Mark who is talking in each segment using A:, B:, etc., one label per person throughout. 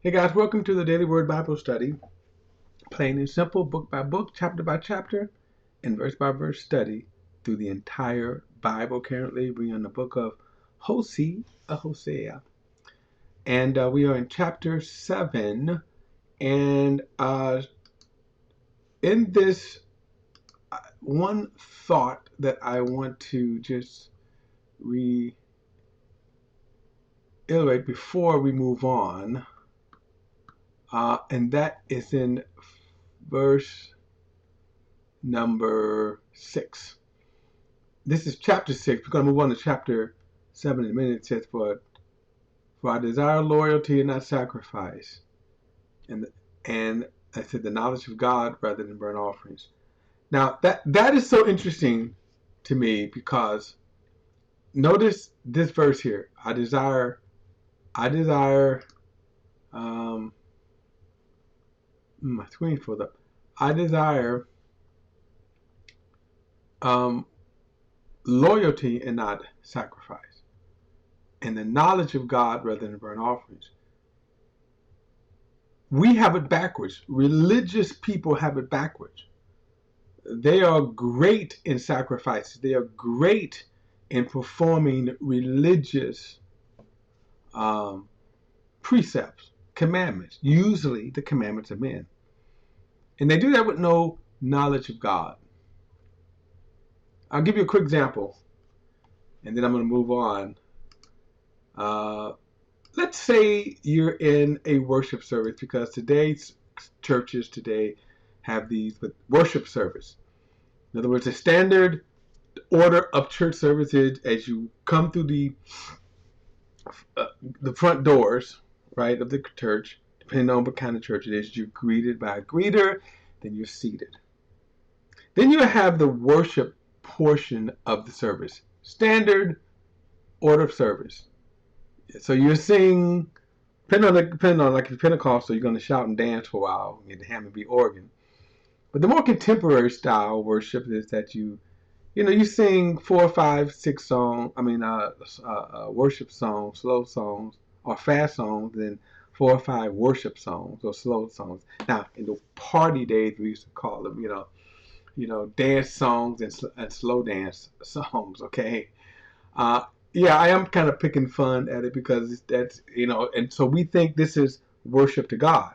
A: Hey guys, welcome to the Daily Word Bible Study. Plain and simple, book by book, chapter by chapter, and verse by verse study through the entire Bible. Currently, we're in the book of Hosea. And we are in chapter 7. And in this, one thought that I want to just reiterate before we move on, and that is in verse number 6. This is chapter 6. We're going to move on to chapter 7 in a minute. It says, For I desire loyalty and not sacrifice. And I said, the knowledge of God rather than burnt offerings. Now, that is so interesting to me because notice this verse here. I desire, my screen filled up. I desire loyalty and not sacrifice, and the knowledge of God rather than burnt offerings. We have it backwards. Religious people have it backwards. They are great in sacrifices. They are great in performing religious precepts, commandments, usually the commandments of men. And they do that with no knowledge of God. I'll give you a quick example, and then I'm going to move on. Let's say you're in a worship service, because today's churches today have these with worship service. In other words, the standard order of church services as you come through the front doors, right, of the church, depending on what kind of church it is, you're greeted by a greeter, then you're seated. Then you have the worship portion of the service, standard order of service. So you're singing, depending on like if Pentecostal, you're going to shout and dance for a while, and the hammer be organ. But the more contemporary style worship is that you sing 4, 5, 6 songs. Worship songs, slow songs, or fast songs, and 4 or 5 worship songs or slow songs. Now, in the party days, we used to call them, dance songs and slow dance songs. Okay. Yeah, I am kind of picking fun at it because that's, and so we think this is worship to God,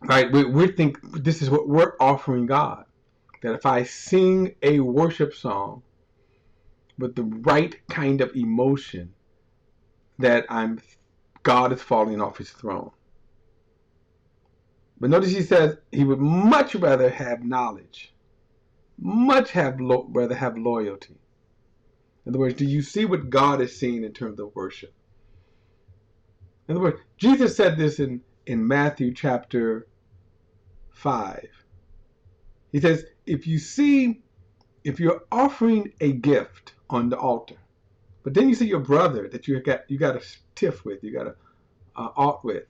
A: right? We think this is what we're offering God. That if I sing a worship song with the right kind of emotion, that God is falling off his throne. But notice he says he would much rather have knowledge, rather have loyalty. In other words, do you see what God is seeing in terms of worship? In other words, Jesus said this in Matthew chapter 5. He says, if you're offering a gift on the altar, but then you see your brother that you got a tiff with, you got a alt with,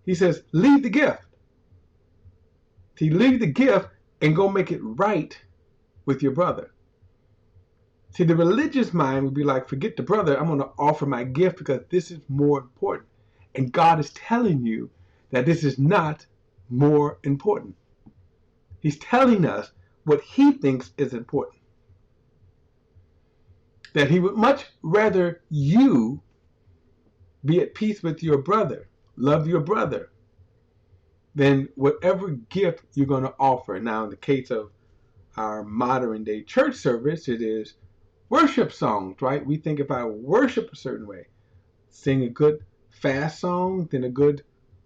A: he says, leave the gift. See, leave the gift and go make it right with your brother. See, the religious mind would be like, forget the brother, I'm going to offer my gift because this is more important. And God is telling you that this is not more important. He's telling us what he thinks is important. That he would much rather you be at peace with your brother, love your brother, than whatever gift you're going to offer. Now, in the case of our modern day church service, it is worship songs, right? We think if I worship a certain way, sing a good fast song, then a good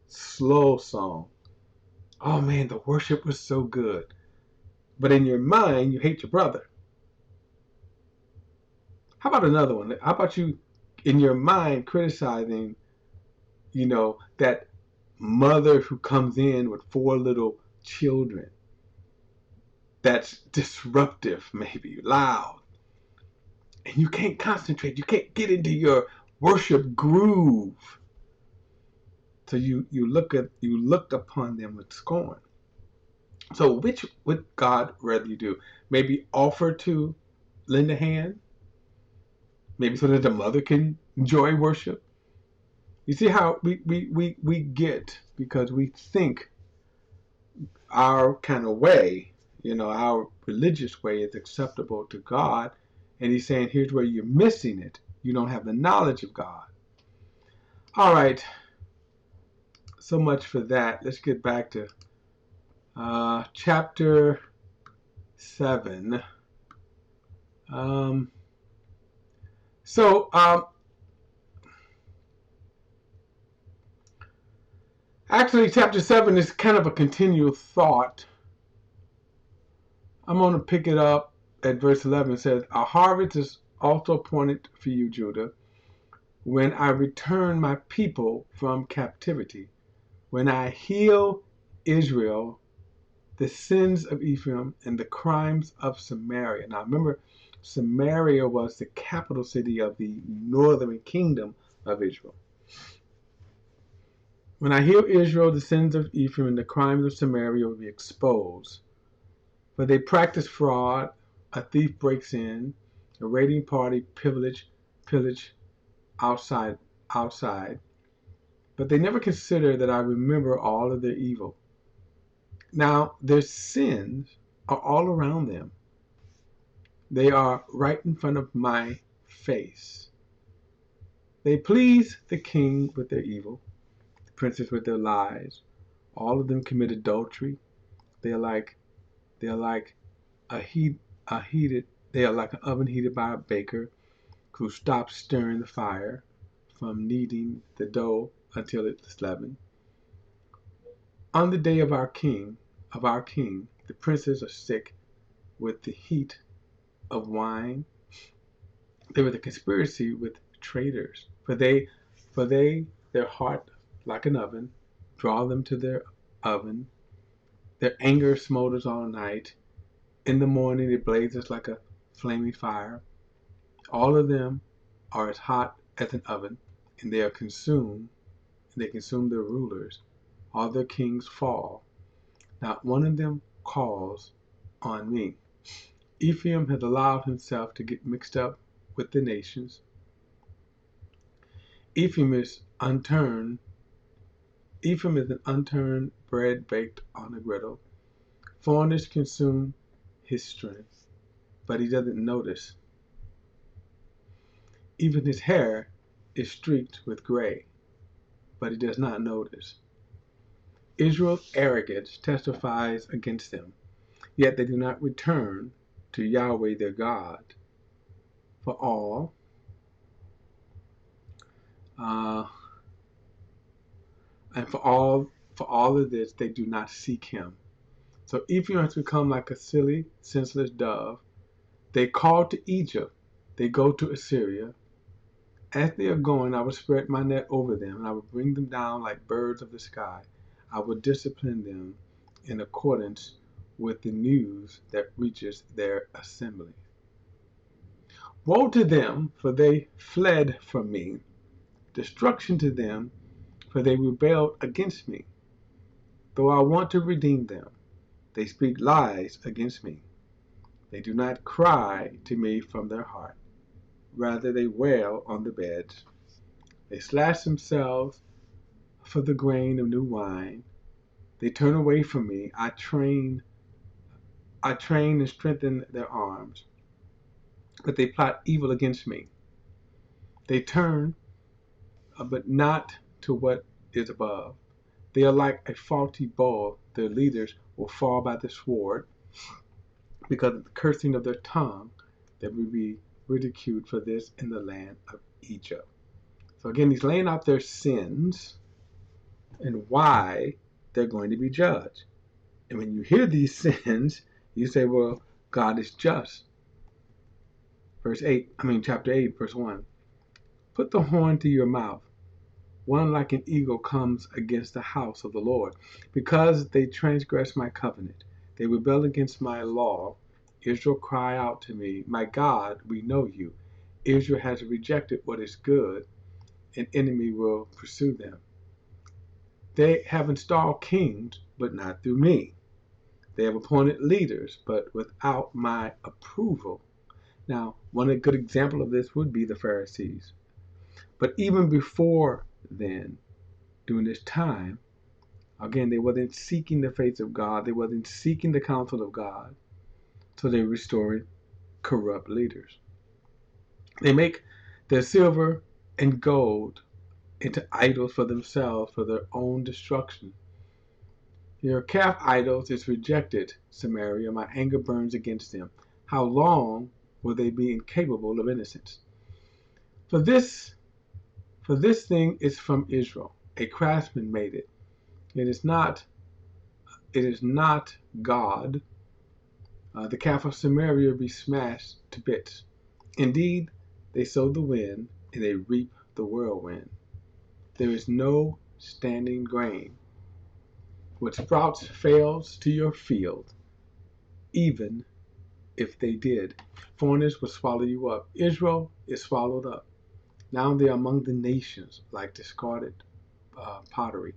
A: slow song. Oh man, the worship was so good. But in your mind, you hate your brother. How about another one? How about you, in your mind, criticizing, that mother who comes in with 4 little children? That's disruptive, maybe loud. And you can't concentrate. You can't get into your worship groove. So you look upon them with scorn. So which would God rather you do? Maybe offer to lend a hand? Maybe so that the mother can enjoy worship? You see how we get, because we think our kind of way, our religious way is acceptable to God. And he's saying, here's where you're missing it. You don't have the knowledge of God. All right. So much for that. Let's get back to chapter 7. Um, so, actually, chapter 7 is kind of a continual thought. I'm going to pick it up at verse 11. It says, a harvest is also appointed for you, Judah, when I return my people from captivity, when I heal Israel, the sins of Ephraim, and the crimes of Samaria. Now remember, Samaria was the capital city of the northern kingdom of Israel. When I heal Israel, the sins of Ephraim, and the crimes of Samaria will be exposed. For they practice fraud, a thief breaks in, a raiding party pillage outside. But they never consider that I remember all of their evil. Now, their sins are all around them. They are right in front of my face. They please the king with their evil, the princes with their lies. All of them commit adultery. They are like a heated. They are like an oven heated by a baker who stops stirring the fire from kneading the dough until it's leavened. On the day of our king, the princes are sick with the heat of wine. They were the conspiracy with traitors, for their heart like an oven, draw them to their oven. Their anger smolders all night. In the morning it blazes like a flaming fire. All of them are as hot as an oven, and they consume their rulers. All their kings fall. Not one of them calls on me. Ephraim has allowed himself to get mixed up with the nations. Ephraim is an unturned bread baked on a griddle. Foreigners consume his strength, but he doesn't notice. Even his hair is streaked with gray, but he does not notice. Israel's arrogance testifies against them, yet they do not return to Yahweh their God. For all uh, and for all of this they do not seek him. So Ephraim has become like a silly, senseless dove. They call to Egypt, they go to Assyria. As they are going, I will spread my net over them, and I will bring them down like birds of the sky. I will discipline them in accordance with the news that reaches their assembly. Woe to them, for they fled from me. Destruction to them, for they rebelled against me. Though I want to redeem them, they speak lies against me. They do not cry to me from their heart. Rather, they wail on the beds. They slash themselves for the grain of new wine. They turn away from me. I train and strengthen their arms. But they plot evil against me. They turn, but not to what is above. They are like a faulty bow. Their leaders will fall by the sword. Because of the cursing of their tongue, they will be ridiculed for this in the land of Egypt. So again, he's laying out their sins and why they're going to be judged. And when you hear these sins, you say, well, God is just. Chapter 8, verse 1. Put the horn to your mouth. One like an eagle comes against the house of the Lord. Because they transgress my covenant, they rebel against my law. Israel cry out to me, my God, we know you. Israel has rejected what is good. An enemy will pursue them. They have installed kings, but not through me. They have appointed leaders, but without my approval. Now, one good example of this would be the Pharisees. But even before then during this time, again, they wasn't seeking the face of God. They wasn't seeking the counsel of God. So they restored corrupt leaders. They make their silver and gold into idols for themselves for their own destruction. Your calf idols is rejected, Samaria. My anger burns against them. How long will they be incapable of innocence? For this thing is from Israel. A craftsman made it. It is not God. The calf of Samaria will be smashed to bits. Indeed, they sow the wind and they reap the whirlwind. There is no standing grain. What sprouts fails to your field, even if they did. Foreigners will swallow you up. Israel is swallowed up. Now they are among the nations like discarded pottery.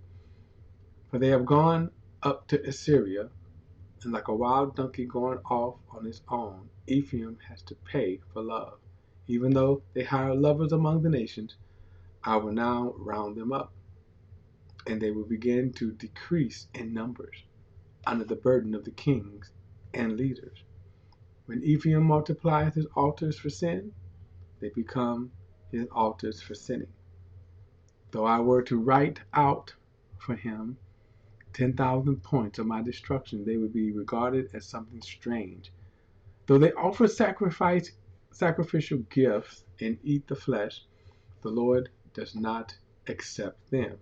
A: For they have gone up to Assyria, and like a wild donkey going off on its own, Ephraim has to pay for love. Even though they hire lovers among the nations, I will now round them up, and they will begin to decrease in numbers under the burden of the kings and leaders. When Ephraim multiplies his altars for sin, they become his altars for sinning. Though I were to write out for him 10,000 points of my destruction, they would be regarded as something strange. Though they offer sacrificial gifts and eat the flesh, the Lord does not accept them.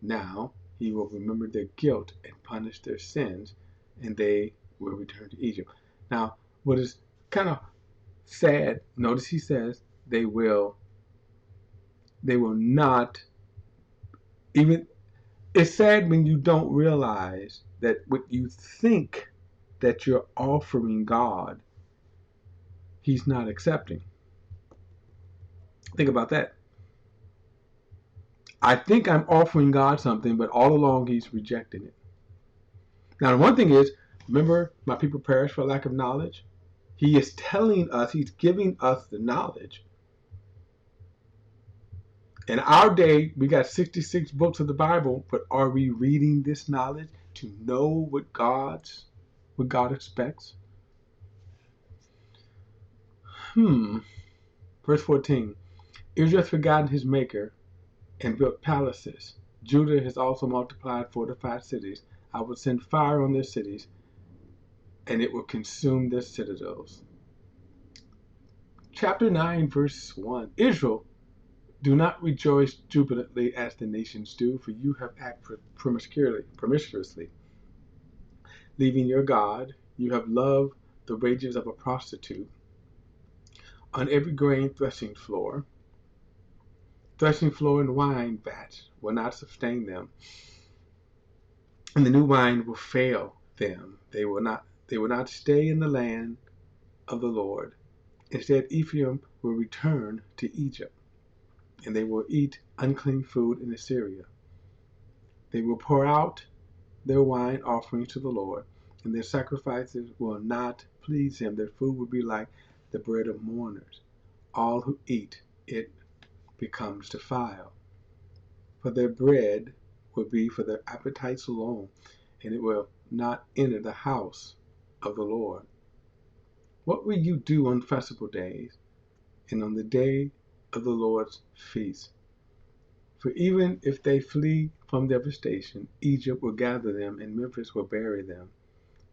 A: Now he will remember their guilt and punish their sins, and they will return to Egypt. Now, what is kind of sad, notice he says they will not even. It's sad when you don't realize that what you think that you're offering God, he's not accepting. Think about that. I think I'm offering God something, but all along he's rejecting it. Now, the one thing is, remember, my people perish for lack of knowledge. He is telling us, he's giving us the knowledge. In our day, we got 66 books of the Bible, but are we reading this knowledge to know what God expects? Verse 14. Israel has forgotten his maker and built palaces. Judah has also multiplied fortified cities. I will send fire on their cities, and it will consume their citadels. Chapter 9, verse 1. Israel, do not rejoice jubilantly as the nations do, for you have acted promiscuously. Leaving your God, you have loved the wages of a prostitute. On every grain threshing floor and wine vats will not sustain them, and the new wine will fail them. They will not stay in the land of the Lord. Instead, Ephraim will return to Egypt, and they will eat unclean food in Assyria. They will pour out their wine offerings to the Lord, and their sacrifices will not please him. Their food will be like the bread of mourners. All who eat it becomes defiled. For their bread will be for their appetites alone, and it will not enter the house of the Lord. What will you do on festival days and on the day of the Lord's feast? For even if they flee from devastation, Egypt will gather them and Memphis will bury them.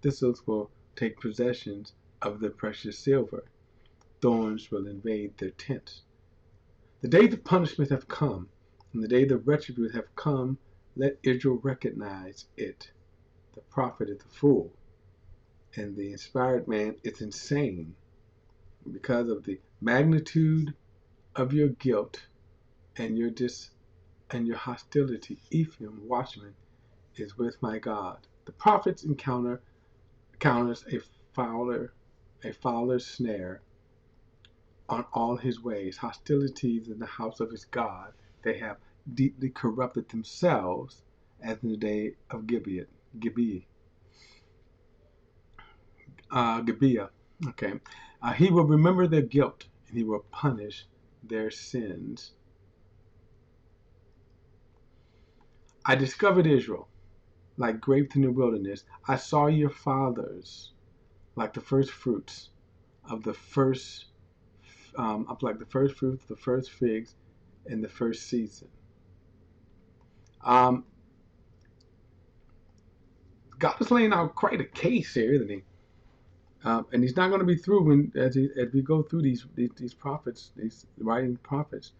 A: Thistles will take possession of their precious silver. Thorns will invade their tents. The days of punishment have come, and the days of retribution have come. Let Israel recognize it. The prophet is a fool, and the inspired man is insane. Because of the magnitude of your guilt and your hostility, Ephraim, watchman, is with my God. The prophet's encounters a fowler's snare on all his ways. Hostilities in the house of his God. They have deeply corrupted themselves as in the day of Gibeah. Okay. He will remember their guilt and he will punish their sins. I discovered Israel like grapes in the wilderness. I saw your fathers like the first fruits of the first, like the first fruits, the first figs in the first season. Um, God is laying out quite a case here, isn't he? And he's not going to be through as we go through these prophets, these writing prophets.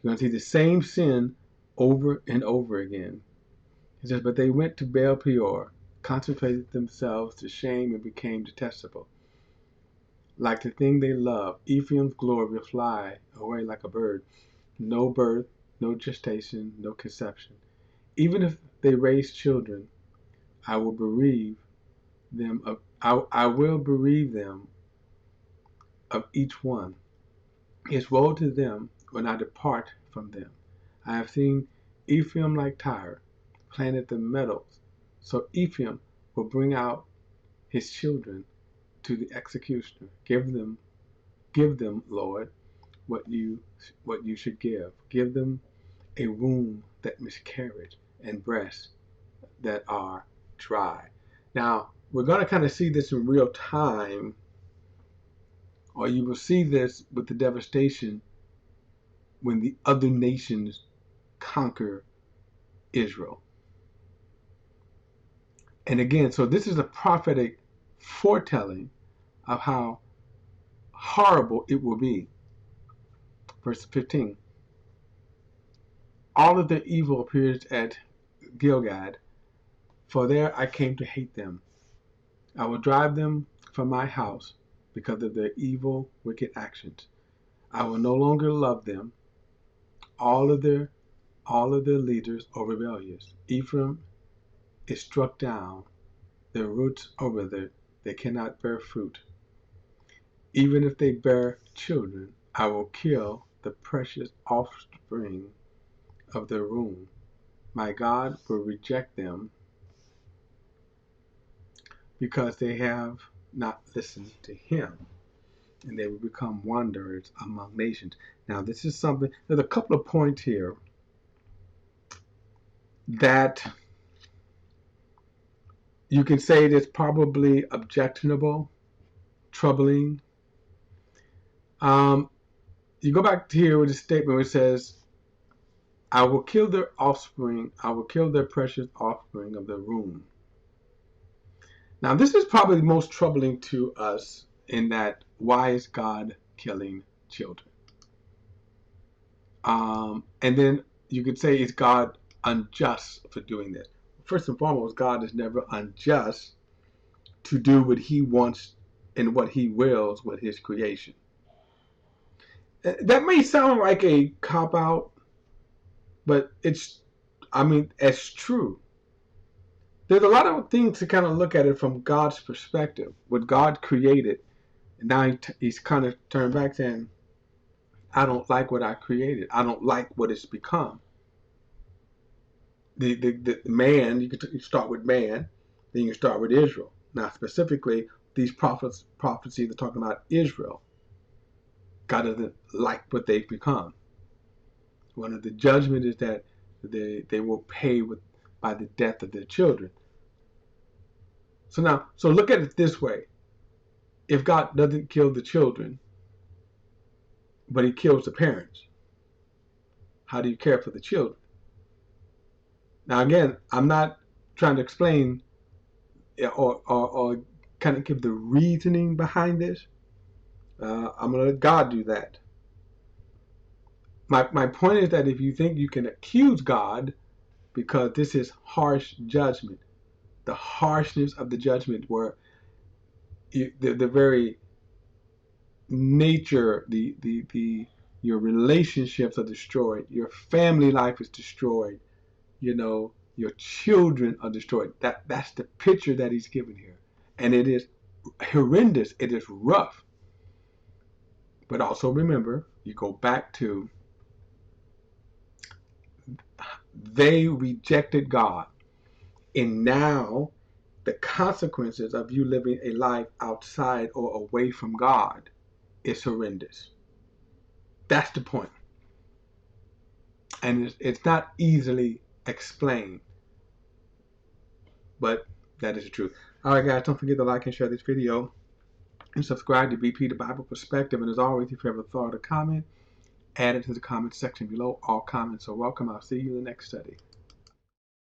A: You're going to see the same sin over and over again. He says, but they went to Baal Peor, consecrated themselves to shame, and became detestable. Like the thing they love, Ephraim's glory will fly away like a bird. No birth, no gestation, no conception. Even if they raise children, I will bereave them of I will bereave them of each one. It's woe to them when I depart from them. I have seen Ephraim like Tyre, planted the meadows. So Ephraim will bring out his children to the executioner. Give them, Lord, what you should give. Give them a womb that miscarried and breasts that are dry. Now, we're going to kind of see this in real time, or you will see this with the devastation when the other nations conquer Israel. And again, so this is a prophetic foretelling of how horrible it will be. Verse 15. All of their evil appears at Gilgad, for there I came to hate them. I will drive them from my house because of their evil, wicked actions. I will no longer love them. All of their leaders are rebellious. Ephraim is struck down. Their roots are withered. They cannot bear fruit. Even if they bear children, I will kill the precious offspring of their womb. My God will reject them because they have not listened to him, and they will become wanderers among nations. Now, this is something, there's a couple of points here that you can say that's probably objectionable, troubling. You go back to here with a statement where it says, I will kill their offspring, I will kill their precious offspring of their womb. Now, this is probably the most troubling to us in that, why is God killing children? And then you could say, is God unjust for doing this? First and foremost, God is never unjust to do what he wants and what he wills with his creation. That may sound like a cop-out, but it's true. There's a lot of things to kind of look at it from God's perspective. What God created, and now he's kind of turned back saying, I don't like what I created. I don't like what it's become. The man, you can start with man, then you can start with Israel. Now, specifically, these prophecies are talking about Israel. God doesn't like what they've become. One of the judgment is that they will pay by the death of their children. So look at it this way. If God doesn't kill the children, but he kills the parents, how do you care for the children? Now, again, I'm not trying to explain or kind of give the reasoning behind this. I'm going to let God do that. My point is that if you think you can accuse God because this is harsh judgment, the harshness of the judgment where the very nature, your relationships are destroyed, your family life is destroyed, your children are destroyed. That's the picture that he's given here. And it is horrendous, it is rough. But also remember, you go back to, they rejected God. And now the consequences of you living a life outside or away from God is horrendous. That's the point. And it's not easily explained. but that is the truth. All right, guys, don't forget to like and share this video and subscribe to BP, the Bible Perspective. And as always, if you have a thought or comment, add it to the comment section below. All comments are welcome. I'll see you in the next study.